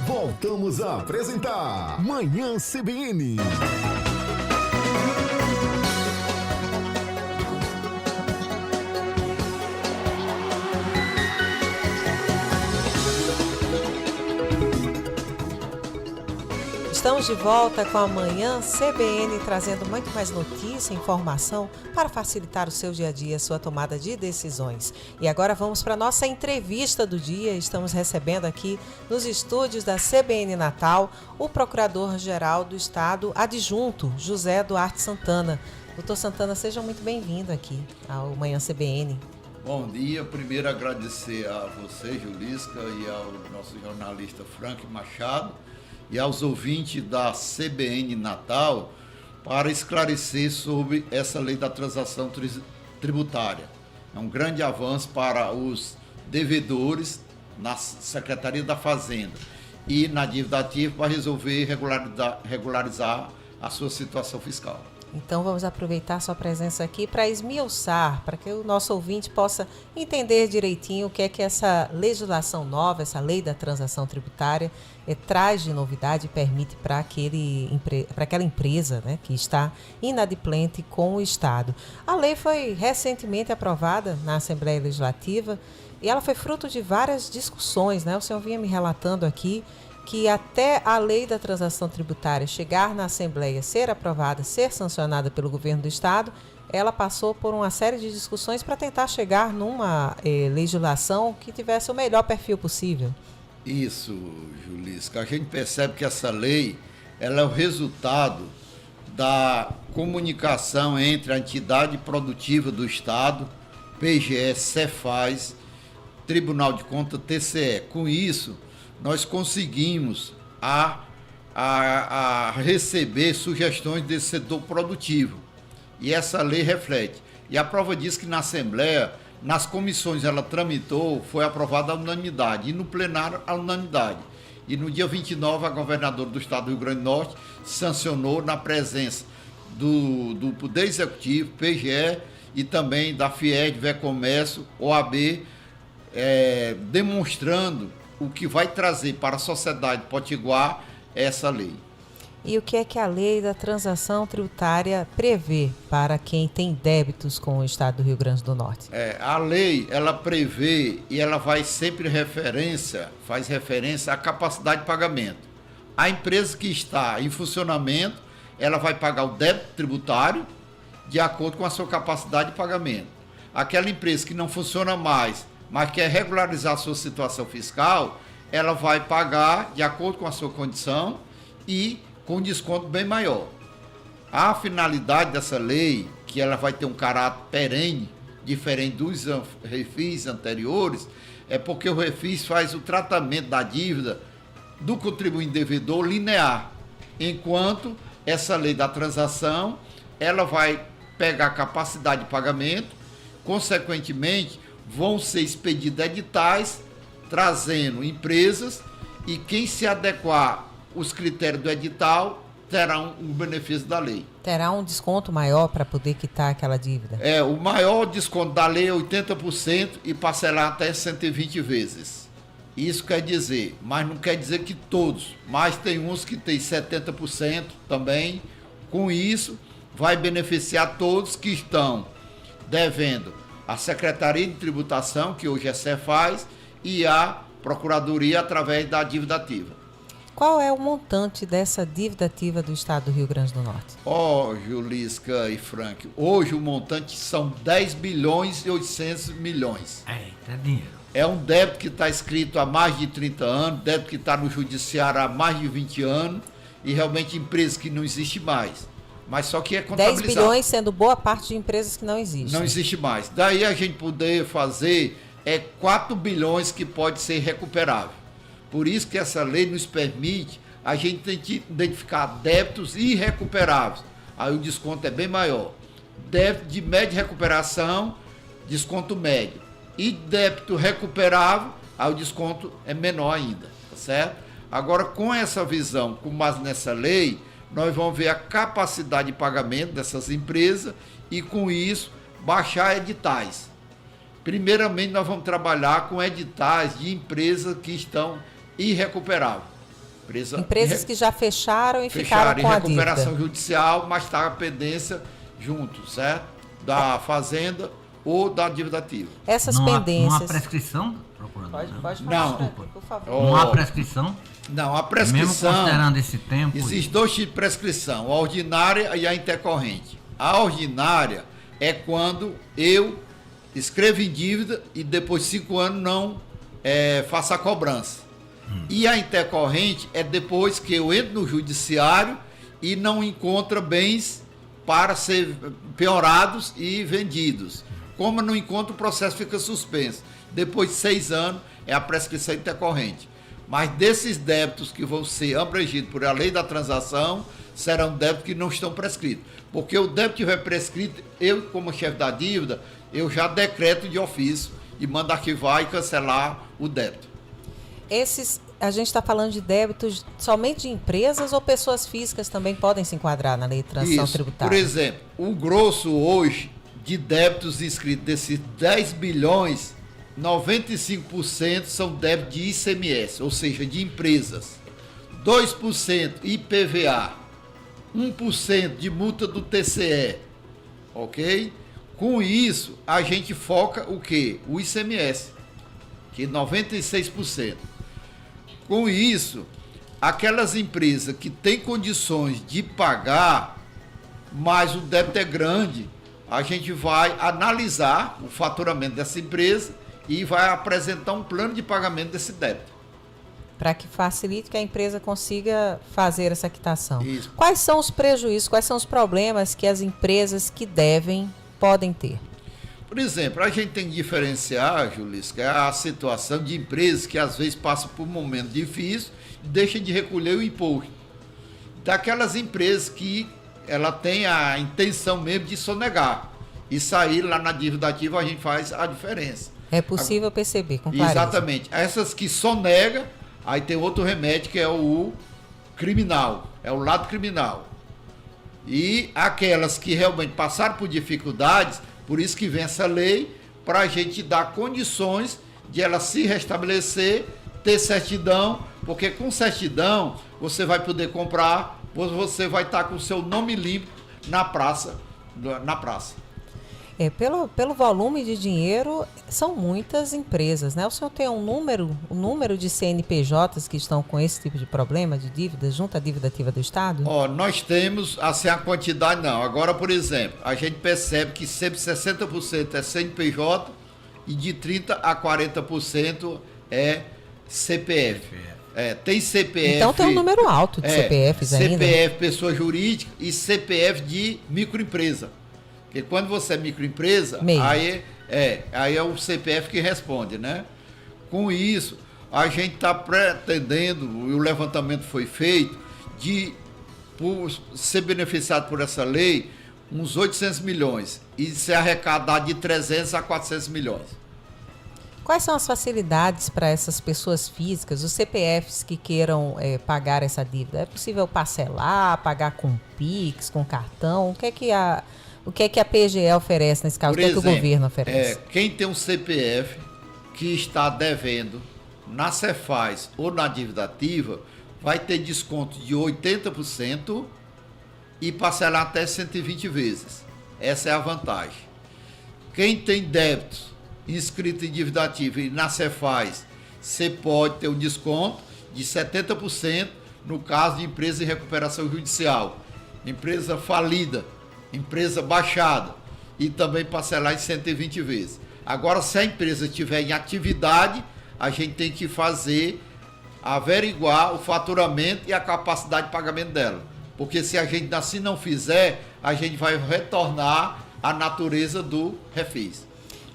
Voltamos a apresentar Manhã CBN. Estamos de volta com a Manhã CBN, trazendo muito mais notícia e informação para facilitar o seu dia a dia, a sua tomada de decisões. E agora vamos para a nossa entrevista do dia. Estamos recebendo aqui nos estúdios da CBN Natal o Procurador-Geral do Estado adjunto, José Duarte Santana. Doutor Santana, seja muito bem-vindo aqui ao Manhã CBN. Bom dia. Primeiro agradecer a você, Julisca, e ao nosso jornalista Frank Machado, e aos ouvintes da CBN Natal para esclarecer sobre essa lei da transação tributária. É um grande avanço para os devedores na Secretaria da Fazenda e na dívida ativa para resolver regularizar a sua situação fiscal. Então vamos aproveitar sua presença aqui para esmiuçar, para que o nosso ouvinte possa entender direitinho o que é que essa legislação nova, essa lei da transação tributária, traz de novidade e permite para aquela empresa, né, que está inadimplente com o Estado. A lei foi recentemente aprovada na Assembleia Legislativa e ela foi fruto de várias discussões, né? O senhor vinha me relatando aqui que até a lei da transação tributária chegar na Assembleia, ser aprovada, ser sancionada pelo governo do Estado, ela passou por uma série de discussões para tentar chegar numa legislação que tivesse o melhor perfil possível. Isso, Julisca. A gente percebe que essa lei ela é o resultado da comunicação entre a entidade produtiva do Estado, PGE, Cefaz, Tribunal de Contas, TCE. Com isso, nós conseguimos receber sugestões desse setor produtivo. E essa lei reflete. E a prova diz que na Assembleia, nas comissões ela tramitou, foi aprovada a unanimidade. E no plenário, a unanimidade. E no dia 29, a governadora do Estado do Rio Grande do Norte sancionou na presença do Poder Executivo, PGE, e também da FIED, VEComércio, OAB, demonstrando o que vai trazer para a sociedade potiguar essa lei. E o que é que a lei da transação tributária prevê para quem tem débitos com o Estado do Rio Grande do Norte? A lei, ela prevê e ela vai sempre faz referência à capacidade de pagamento. A empresa que está em funcionamento, ela vai pagar o débito tributário de acordo com a sua capacidade de pagamento. Aquela empresa que não funciona mais, mas quer regularizar a sua situação fiscal, ela vai pagar de acordo com a sua condição e com desconto bem maior. A finalidade dessa lei, que ela vai ter um caráter perene, diferente dos refis anteriores, é porque o refis faz o tratamento da dívida do contribuinte devedor linear, enquanto essa lei da transação, ela vai pegar a capacidade de pagamento, consequentemente, vão ser expedidos editais, trazendo empresas, e quem se adequar os critérios do edital terá um benefício da lei. Terá um desconto maior para poder quitar aquela dívida? O maior desconto da lei é 80% e parcelar até 120 vezes. Isso quer dizer, mas não quer dizer que todos, mas tem uns que tem 70% também. Com isso, vai beneficiar todos que estão devendo a Secretaria de Tributação, que hoje é Cefaz, e a Procuradoria através da dívida ativa. Qual é o montante dessa dívida ativa do Estado do Rio Grande do Norte? Julisca e Frank, hoje o montante são 10 bilhões e 800 milhões. Eita, dinheiro. É um débito que está escrito há mais de 30 anos, débito que está no judiciário há mais de 20 anos, e realmente empresas que não existem mais. Mas só que é contabilizado. 10 bilhões sendo boa parte de empresas que não existem. Não existe mais. Daí a gente poder fazer 4 bilhões que pode ser recuperável. Por isso que essa lei nos permite a gente identificar débitos irrecuperáveis. Aí o desconto é bem maior. Débito de média recuperação, desconto médio. E débito recuperável, aí o desconto é menor ainda, tá certo? Agora, com essa visão, com base nessa lei, nós vamos ver a capacidade de pagamento dessas empresas e, com isso, baixar editais. Primeiramente, nós vamos trabalhar com editais de empresas que estão irrecuperáveis. Empresas que já fecharam e ficaram com a dívida. Em recuperação judicial, mas está a pendência junto, certo? Da fazenda ou da dívida ativa. Essas pendências... Não há prescrição, procurador? Pode não, por favor. Não há prescrição? Não, a prescrição... Mesmo considerando esse tempo... Existem dois tipos de prescrição, a ordinária e a intercorrente. A ordinária é quando eu escrevo em dívida e depois de 5 anos não faço a cobrança. E a intercorrente é depois que eu entro no judiciário e não encontro bens para ser penhorados e vendidos. Como eu não encontro, o processo fica suspenso. Depois de 6 anos é a prescrição intercorrente. Mas desses débitos que vão ser abrangidos por a lei da transação, serão débitos que não estão prescritos. Porque o débito que estiver prescrito, eu, como chefe da dívida, eu já decreto de ofício e mando arquivar e cancelar o débito. A gente está falando de débitos somente de empresas ou pessoas físicas também podem se enquadrar na lei de transação tributária? Por exemplo, o grosso hoje de débitos inscritos desses 10 bilhões, 95% são débitos de ICMS, ou seja, de empresas. 2% IPVA, 1% de multa do TCE, ok? Com isso, a gente foca o quê? O ICMS, que é 96%. Com isso, aquelas empresas que têm condições de pagar, mas o débito é grande, a gente vai analisar o faturamento dessa empresa e vai apresentar um plano de pagamento desse débito. Para que facilite que a empresa consiga fazer essa quitação. Isso. Quais são os prejuízos, quais são os problemas que as empresas que devem podem ter? Por exemplo, a gente tem que diferenciar, Julis, que é a situação de empresas que às vezes passam por um momento difícil e deixam de recolher o imposto. Daquelas empresas que ela tem a intenção mesmo de sonegar e sair lá na dívida ativa, a gente faz a diferença. É possível perceber com clareza. Exatamente. Essas que sonegam, aí tem outro remédio que é o criminal, é o lado criminal. E aquelas que realmente passaram por dificuldades, por isso que vem essa lei, para a gente dar condições de ela se restabelecer, ter certidão, porque com certidão você vai poder comprar, você vai estar com o seu nome limpo na praça. Pelo volume de dinheiro, são muitas empresas, né? O senhor tem o número de CNPJs que estão com esse tipo de problema de dívida, junto à dívida ativa do Estado? Nós temos, assim, a quantidade não. Agora, por exemplo, a gente percebe que sempre 60% é CNPJ e de 30% a 40% é CPF. Tem CPF... Então tem um número alto de CPFs ainda. CPF, pessoa jurídica, e CPF de microempresa. Porque quando você é microempresa, aí é o CPF que responde, né? Com isso, a gente está pretendendo, e o levantamento foi feito, por ser beneficiado por essa lei, uns 800 milhões, e ser arrecadado de 300 a 400 milhões. Quais são as facilidades para essas pessoas físicas, os CPFs que queiram pagar essa dívida? É possível parcelar, pagar com PIX, com cartão? O que é que a PGE oferece nesse caso? O que é que o governo oferece? Quem tem um CPF que está devendo na Cefaz ou na dívida ativa, vai ter desconto de 80% e parcelar até 120 vezes. Essa é a vantagem. Quem tem débitos inscrito em dívida ativa e na Cefaz, você pode ter um desconto de 70% no caso de empresa em recuperação judicial, empresa falida, empresa baixada, e também parcelar em 120 vezes. Agora, se a empresa estiver em atividade, a gente tem que averiguar o faturamento e a capacidade de pagamento dela. Porque se a gente assim não fizer, a gente vai retornar à natureza do refis.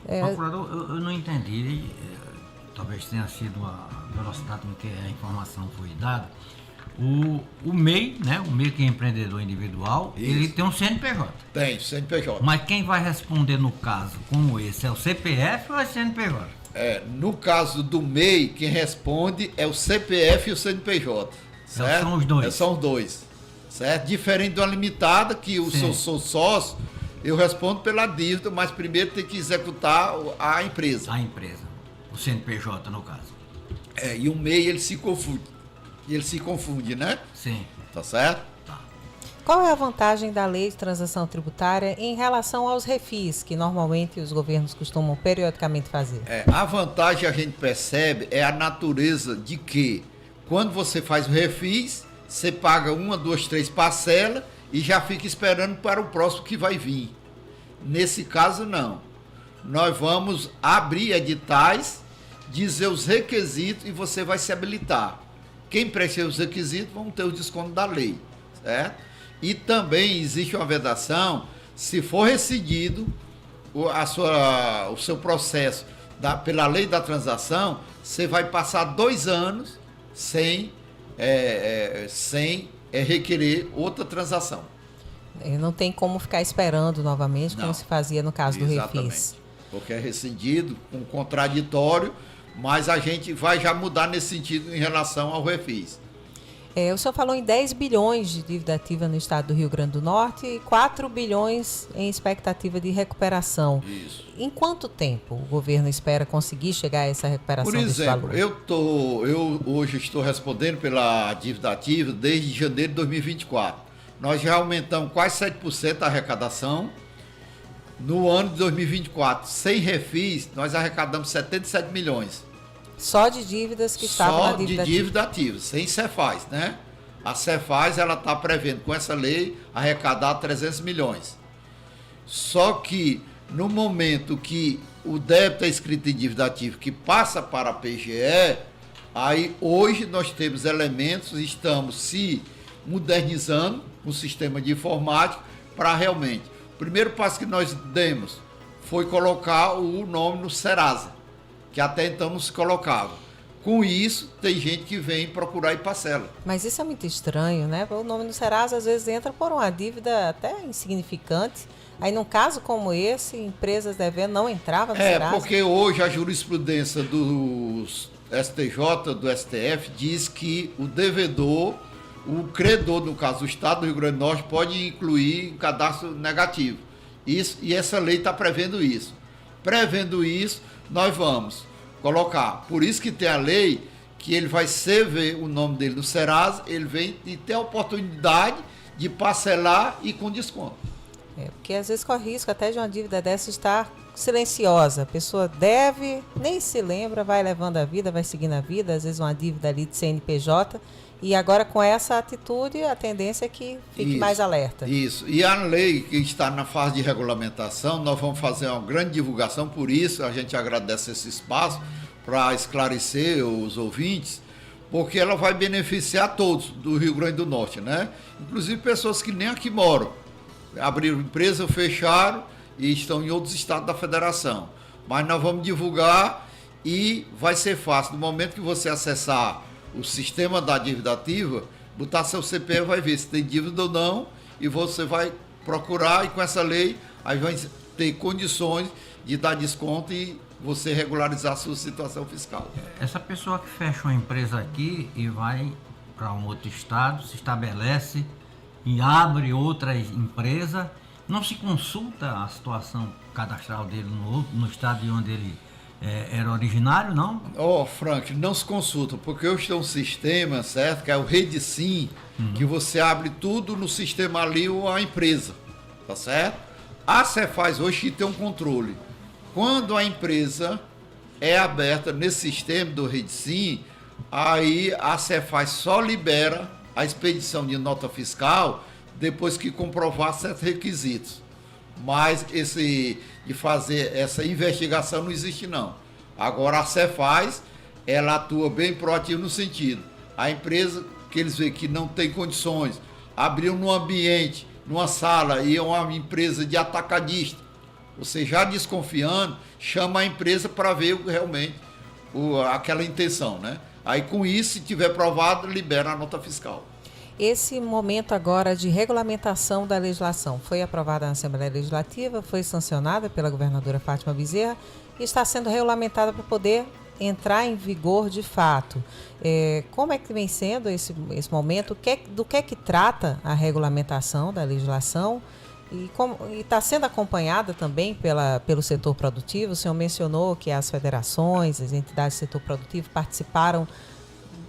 Procurador, eu não entendi, talvez tenha sido a velocidade com que a informação foi dada. O MEI, né? O MEI que é empreendedor individual, isso. Ele tem um CNPJ. Tem, CNPJ. Mas quem vai responder no caso como esse é o CPF ou é o CNPJ? No caso do MEI, quem responde é o CPF e o CNPJ. Certo? São os dois. São os dois. Certo? Diferente de uma limitada, que eu sou sócio, eu respondo pela dívida, mas primeiro tem que executar a empresa. A empresa. O CNPJ, no caso. E o MEI, ele se confunde. Ele se confunde, né? Sim. Tá certo? Qual é a vantagem da lei de transação tributária em relação aos refis, que normalmente os governos costumam periodicamente fazer? A vantagem a gente percebe é a natureza de que, quando você faz o refis, você paga 1, 2, 3 parcelas e já fica esperando para o próximo que vai vir. Nesse caso, não. Nós vamos abrir editais, dizer os requisitos e você vai se habilitar. Quem preencher os requisitos vão ter o desconto da lei, certo? E também existe uma vedação, se for rescindido o seu processo pela lei da transação, você vai passar 2 anos sem requerer outra transação. Não tem como ficar esperando novamente, como se fazia no caso do refis. Porque é rescindido, um contraditório, mas a gente vai já mudar nesse sentido em relação ao refis. O senhor falou em 10 bilhões de dívida ativa no estado do Rio Grande do Norte e 4 bilhões em expectativa de recuperação. Isso. Em quanto tempo o governo espera conseguir chegar a essa recuperação desse valor? Por exemplo, eu hoje estou respondendo pela dívida ativa desde janeiro de 2024. Nós já aumentamos quase 7% a arrecadação. No ano de 2024, sem refis, nós arrecadamos 77 milhões. Só de dívidas que estavam na dívida ativa. Só de dívida ativa, sem Cefaz, né? A Cefaz, ela está prevendo, com essa lei, arrecadar 300 milhões. Só que, no momento que o débito é escrito em dívida ativa, que passa para a PGE, aí hoje nós temos elementos, estamos se modernizando o sistema de informática para realmente... O primeiro passo que nós demos foi colocar o nome no Serasa, que até então não se colocava. Com isso, tem gente que vem procurar e parcela. Mas isso é muito estranho, né? O nome no Serasa às vezes entra por uma dívida até insignificante. Aí, num caso como esse, empresas devendo não entravam no Serasa. Porque hoje a jurisprudência do STJ, do STF, diz que o devedor, o credor, no caso do Estado do Rio Grande do Norte, pode incluir um cadastro negativo. E essa lei está prevendo isso. Prevendo isso, nós vamos colocar. Por isso que tem a lei que ele vai ver o nome dele no Serasa, ele vem e tem a oportunidade de parcelar e com desconto. Porque às vezes corre risco até de uma dívida dessa estar silenciosa. A pessoa deve, nem se lembra, vai levando a vida, vai seguindo a vida, às vezes uma dívida ali de CNPJ. E agora, com essa atitude, a tendência é que fique mais alerta. Isso. E a lei que está na fase de regulamentação, nós vamos fazer uma grande divulgação, por isso a gente agradece esse espaço para esclarecer os ouvintes, porque ela vai beneficiar todos do Rio Grande do Norte, né? Inclusive pessoas que nem aqui moram. Abriram empresa, fecharam e estão em outros estados da federação. Mas nós vamos divulgar e vai ser fácil. No momento que você acessar o sistema da dívida ativa, botar seu CPF, vai ver se tem dívida ou não, e você vai procurar, e com essa lei, aí vai ter condições de dar desconto e você regularizar a sua situação fiscal. Essa pessoa que fecha uma empresa aqui e vai para um outro estado, se estabelece e abre outra empresa, não se consulta a situação cadastral dele no estado de onde ele era originário, não? Frank, não se consulta, porque hoje tem um sistema, certo? Que é o REDSIM, que você abre tudo no sistema ali ou a empresa, tá certo? A Cefaz hoje tem um controle. Quando a empresa é aberta nesse sistema do REDSIM, aí a Cefaz só libera a expedição de nota fiscal depois que comprovar certos requisitos. Mas de fazer essa investigação não existe, não. Agora a Cefaz, ela atua bem proativo no sentido. A empresa que eles veem que não tem condições, abriu num ambiente, numa sala, e é uma empresa de atacadista, você já desconfiando, chama a empresa para ver realmente aquela intenção, né? Aí com isso, se tiver provado, libera a nota fiscal. Esse momento agora de regulamentação da legislação foi aprovada na Assembleia Legislativa, foi sancionada pela governadora Fátima Bezerra e está sendo regulamentada para poder entrar em vigor de fato. Como é que vem sendo esse momento? Do que trata a regulamentação da legislação? E está sendo acompanhada também pelo setor produtivo? O senhor mencionou que as federações, as entidades do setor produtivo participaram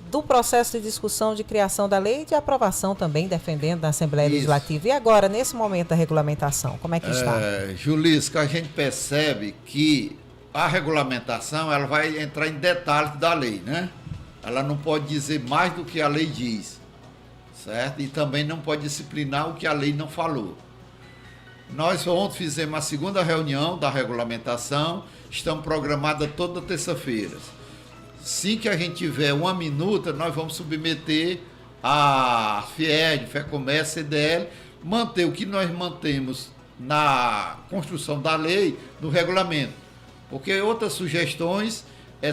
do processo de discussão de criação da lei e de aprovação também, defendendo na Assembleia Isso. Legislativa. E agora, nesse momento da regulamentação, como é que está? Juliz, que a gente percebe que a regulamentação ela vai entrar em detalhes da lei, né? Ela não pode dizer mais do que a lei diz, certo? E também não pode disciplinar o que a lei não falou. Nós ontem fizemos a segunda reunião da regulamentação, estamos programadas toda terça-feira. Assim que a gente tiver uma minuta, nós vamos submeter a FIED, FEComércio, CDL, manter o que nós mantemos na construção da lei, no regulamento. Porque outras sugestões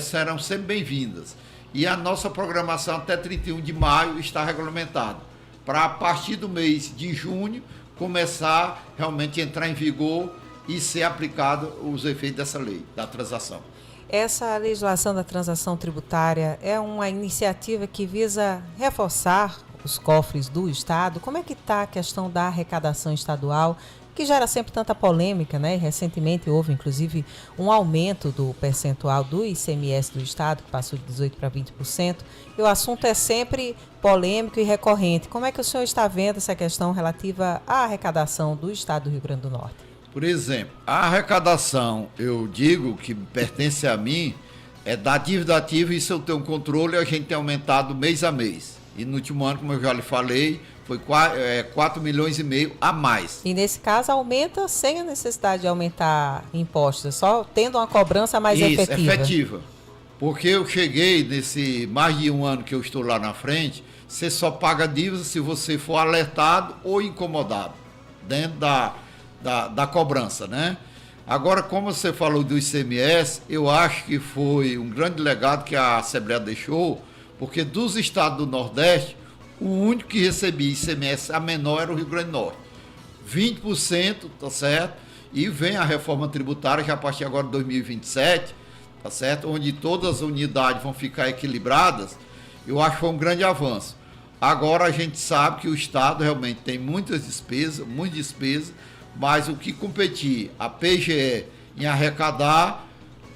serão sempre bem-vindas. E a nossa programação até 31 de maio está regulamentada, para a partir do mês de junho começar realmente a entrar em vigor e ser aplicado os efeitos dessa lei, da transação. Essa legislação da transação tributária é uma iniciativa que visa reforçar os cofres do Estado. Como é que está a questão da arrecadação estadual, que gera sempre tanta polêmica, né? Recentemente houve, inclusive, um aumento do percentual do ICMS do Estado, que passou de 18% para 20%. E o assunto é sempre polêmico e recorrente. Como é que o senhor está vendo essa questão relativa à arrecadação do Estado do Rio Grande do Norte? Por exemplo, a arrecadação, eu digo que pertence a mim, é da dívida ativa, e isso eu tenho controle, a gente tem aumentado mês a mês. E no último ano, como eu já lhe falei, foi 4 milhões e meio a mais. E nesse caso aumenta sem a necessidade de aumentar impostos, só tendo uma cobrança mais efetiva. Porque eu cheguei nesse mais de um ano que eu estou lá na frente, você só paga dívida se você for alertado ou incomodado dentro da cobrança, né? Agora, como você falou do ICMS, eu acho que foi um grande legado que a Assembleia deixou, porque dos estados do Nordeste, o único que recebia ICMS a menor era o Rio Grande do Norte. 20%, tá certo? E vem a reforma tributária, já a partir agora de 2027, tá certo? Onde todas as unidades vão ficar equilibradas. Eu acho que foi um grande avanço. Agora a gente sabe que o Estado realmente tem muitas despesas, mas o que competir a PGE em arrecadar,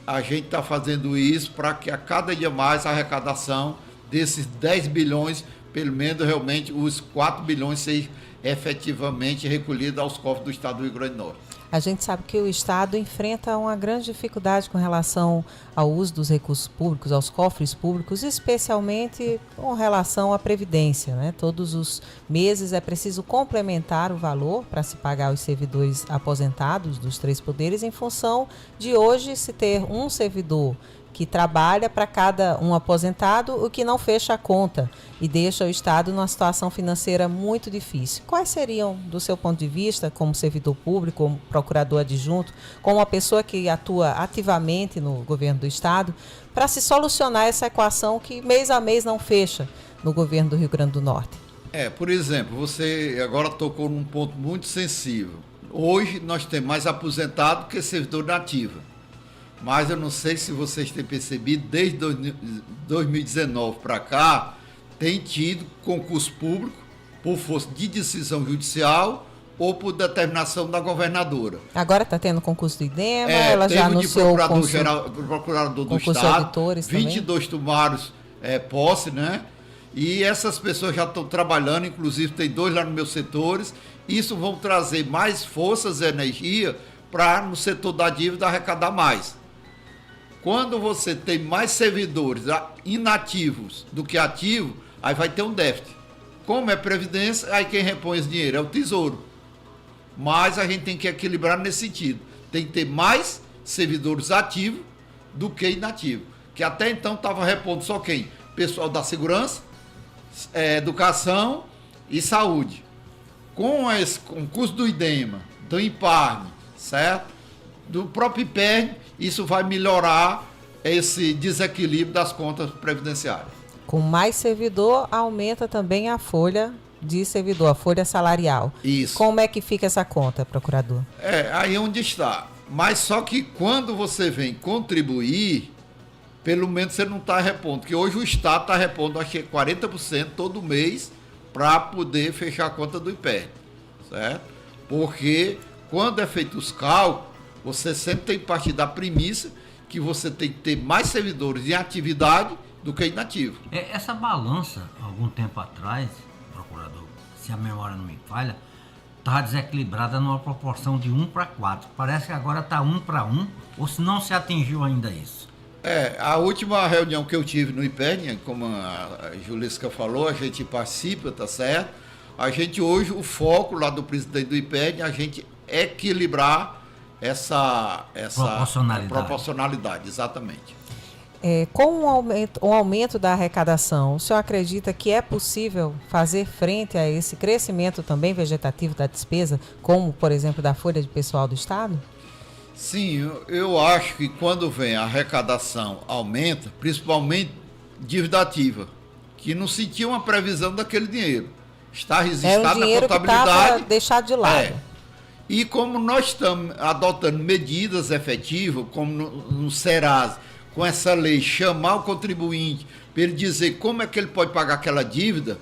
a gente está fazendo isso para que a cada dia mais a arrecadação desses 10 bilhões, pelo menos realmente os 4 bilhões sejam efetivamente recolhidos aos cofres do Estado do Rio Grande do Norte. A gente sabe que o Estado enfrenta uma grande dificuldade com relação ao uso dos recursos públicos, aos cofres públicos, especialmente com relação à Previdência, né? Todos os meses é preciso complementar o valor para se pagar os servidores aposentados dos 3 poderes, em função de hoje se ter um servidor que trabalha para cada um aposentado, o que não fecha a conta e deixa o Estado numa situação financeira muito difícil. Quais seriam, do seu ponto de vista, como servidor público, como procurador adjunto, como uma pessoa que atua ativamente no governo do Estado, para se solucionar essa equação que mês a mês não fecha no governo do Rio Grande do Norte? Por exemplo, você agora tocou num ponto muito sensível. Hoje nós temos mais aposentado que servidor na ativa. Mas eu não sei se vocês têm percebido, desde 2019 para cá, tem tido concurso público por força de decisão judicial ou por determinação da governadora. Agora está tendo concurso do IDEMA, ela já anunciou o procurador do Estado, 22 tomaram posse, né? E essas pessoas já estão trabalhando, inclusive tem 2 lá no meu setores. Isso vão trazer mais forças e energia para, no setor da dívida, arrecadar mais. Quando você tem mais servidores inativos do que ativos, aí vai ter um déficit. Como é previdência, aí quem repõe esse dinheiro é o Tesouro. Mas a gente tem que equilibrar nesse sentido. Tem que ter mais servidores ativos do que inativos. Que até então estava repondo só quem? Pessoal da segurança, educação e saúde. Com esse concurso do IDEMA, do IMPARME, certo? Do próprio IPERN, isso vai melhorar esse desequilíbrio das contas previdenciárias. Com mais servidor, aumenta também a folha de servidor, a folha salarial. Isso. Como é que fica essa conta, procurador? Aí onde está. Mas só que quando você vem contribuir, pelo menos você não está repondo. Porque hoje o Estado está repondo, acho que 40% todo mês para poder fechar a conta do IPERN. Certo? Porque quando é feito os cálculos, você sempre tem que partir da premissa que você tem que ter mais servidores em atividade do que inativo. Essa balança, algum tempo atrás, procurador, se a memória não me falha, estava desequilibrada numa proporção de 1:4. Parece que agora está 1:1, ou se não se atingiu ainda isso? A última reunião que eu tive no IPERN, como a Julisca falou, a gente participa, tá certo? A gente hoje, o foco lá do presidente do IPERN, a gente equilibrar essa proporcionalidade, exatamente. Com o aumento da arrecadação, o senhor acredita que é possível fazer frente a esse crescimento também vegetativo da despesa, como, por exemplo, da folha de pessoal do Estado? Sim, eu acho que quando vem a arrecadação aumenta, principalmente dívida ativa, que não se tinha uma previsão daquele dinheiro. Está registrado na contabilidade. Deixado de lado. E como nós estamos adotando medidas efetivas, como no Serasa, com essa lei, chamar o contribuinte para ele dizer como é que ele pode pagar aquela dívida,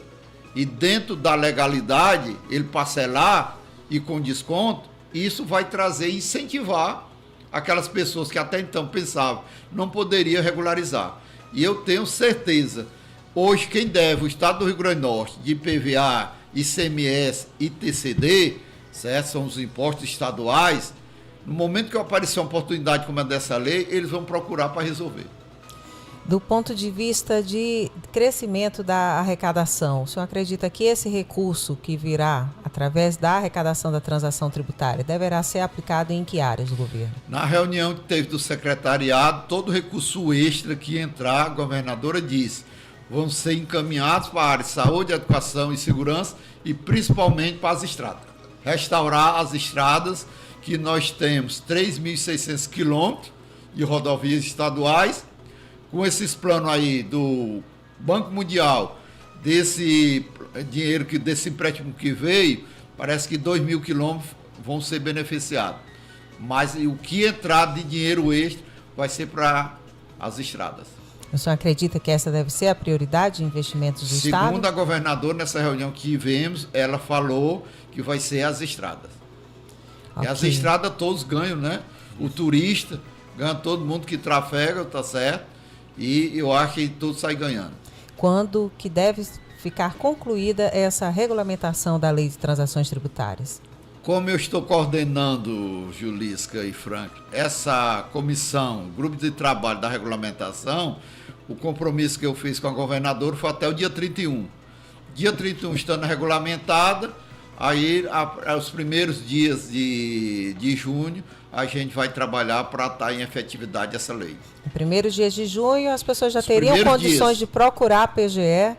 e dentro da legalidade ele parcelar e com desconto, isso vai trazer, incentivar aquelas pessoas que até então pensavam não poderia regularizar. E eu tenho certeza, hoje quem deve o Estado do Rio Grande do Norte de IPVA, ICMS e TCD, certo? São os impostos estaduais. No momento que aparecer uma oportunidade como a dessa lei, eles vão procurar para resolver. Do ponto de vista de crescimento da arrecadação, o senhor acredita que esse recurso que virá através da arrecadação da transação tributária deverá ser aplicado em que áreas do governo? Na reunião que teve do secretariado, todo recurso extra que entrar, a governadora disse, vão ser encaminhados para a área de saúde, educação e segurança e principalmente para as estradas. Restaurar as estradas, que nós temos 3.600 quilômetros de rodovias estaduais, com esses planos aí do Banco Mundial, desse dinheiro, desse empréstimo que veio, parece que 2.000 quilômetros vão ser beneficiados. Mas o que entrar de dinheiro extra vai ser para as estradas. O senhor acredita que essa deve ser a prioridade de investimentos do Estado? Segundo a governadora, nessa reunião que tivemos, ela falou que vai ser as estradas. Okay. E as estradas todos ganham, né? O turista ganha, todo mundo que trafega, tá certo? E eu acho que todos saem ganhando. Quando que deve ficar concluída essa regulamentação da Lei de Transações Tributárias? Como eu estou coordenando, Julisca e Frank, essa comissão, grupo de trabalho da regulamentação, o compromisso que eu fiz com a governadora foi até o dia 31. Dia 31 estando regulamentada, aí os primeiros dias de junho a gente vai trabalhar para estar em efetividade essa lei. Em primeiros dias de junho as pessoas já teriam condições de procurar a PGE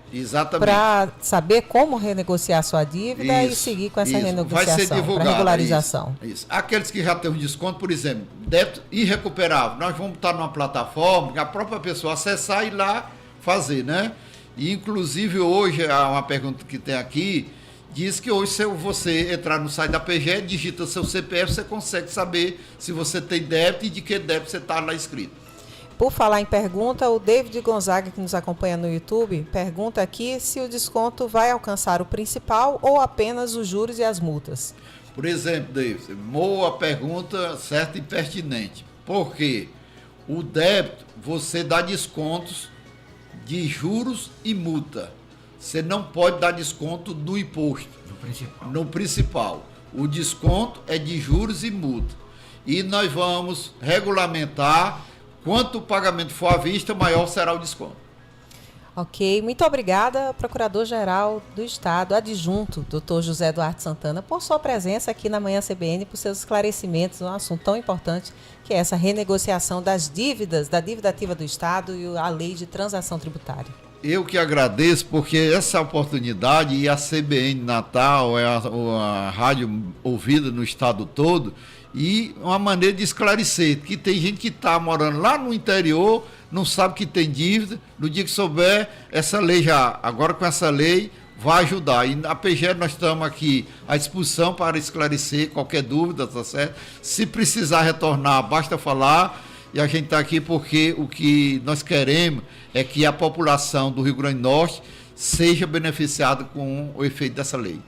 para saber como renegociar sua dívida e seguir com essa renegociação, para regularização. Isso. Aqueles que já têm um desconto, por exemplo, débito irrecuperável, nós vamos estar numa plataforma que a própria pessoa acessar e ir lá fazer, né? E inclusive hoje, uma pergunta que tem aqui, diz que hoje, se você entrar no site da PGE, digita seu CPF, você consegue saber se você tem débito e de que débito você está lá inscrito. Por falar em pergunta, o David Gonzaga, que nos acompanha no YouTube, pergunta aqui se o desconto vai alcançar o principal ou apenas os juros e as multas. Por exemplo, David, boa pergunta, certa e pertinente. Por quê? O débito, você dá descontos de juros e multa. Você não pode dar desconto no imposto. No principal. O desconto é de juros e multa. E nós vamos regulamentar, quanto o pagamento for à vista, maior será o desconto. Ok, muito obrigada, Procurador-Geral do Estado, adjunto, Dr. José Duarte Santana, por sua presença aqui na Manhã CBN, por seus esclarecimentos, um assunto tão importante que é essa renegociação das dívidas, da dívida ativa do Estado e a lei de transação tributária. Eu que agradeço, porque essa oportunidade, e a CBN Natal é a rádio ouvida no estado todo, e uma maneira de esclarecer, que tem gente que está morando lá no interior, não sabe que tem dívida, no dia que souber, essa lei agora com essa lei, vai ajudar. E na PGE nós estamos aqui à disposição para esclarecer qualquer dúvida, tá certo? Se precisar retornar, basta falar. E a gente está aqui porque o que nós queremos é que a população do Rio Grande do Norte seja beneficiada com o efeito dessa lei.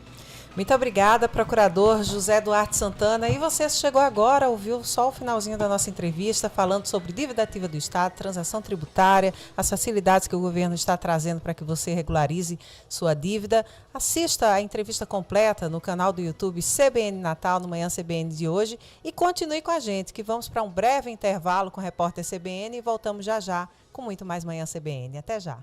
Muito obrigada, procurador José Duarte Santana. E você chegou agora, ouviu só o finalzinho da nossa entrevista, falando sobre dívida ativa do Estado, transação tributária, as facilidades que o governo está trazendo para que você regularize sua dívida. Assista a entrevista completa no canal do YouTube CBN Natal, no Manhã CBN de hoje. E continue com a gente, que vamos para um breve intervalo com o repórter CBN e voltamos já já com muito mais Manhã CBN. Até já.